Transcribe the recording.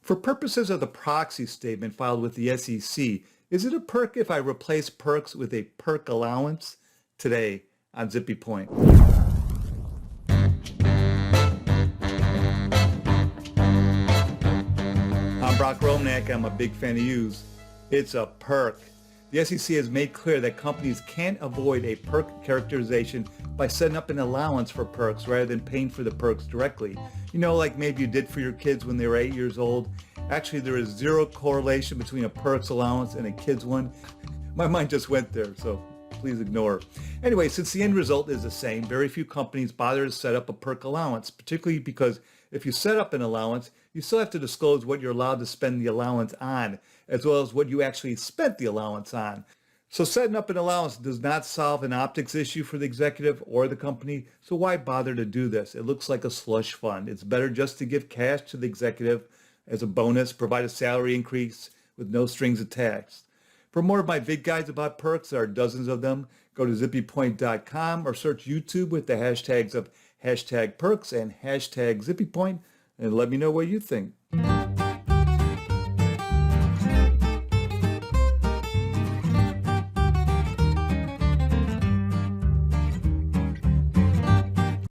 For purposes of the proxy statement filed with the SEC, is it a perk if I replace perks with a perk allowance? Today on Zippy Point. I'm Brock Romanack. I'm a big fan of use. It's a perk. The SEC has made clear that companies can't avoid a perk characterization by setting up an allowance for perks rather than paying for the perks directly. You know, like maybe you did for your kids when they were 8 years old. Actually, there is zero correlation between a perks allowance and a kid's one. My mind just went there, so please ignore. Anyway, since the end result is the same, very few companies bother to set up a perk allowance, particularly because if you set up an allowance, you still have to disclose what you're allowed to spend the allowance on, as well as what you actually spent the allowance on. So setting up an allowance does not solve an optics issue for the executive or the company, so why bother to do this? It looks like a slush fund. It's better just to give cash to the executive as a bonus, provide a salary increase with no strings attached. For more of my Vid-Guides about perks, there are dozens of them. Go to zippypoint.com or search YouTube with the hashtags of #perks and #zippypoint and let me know what you think.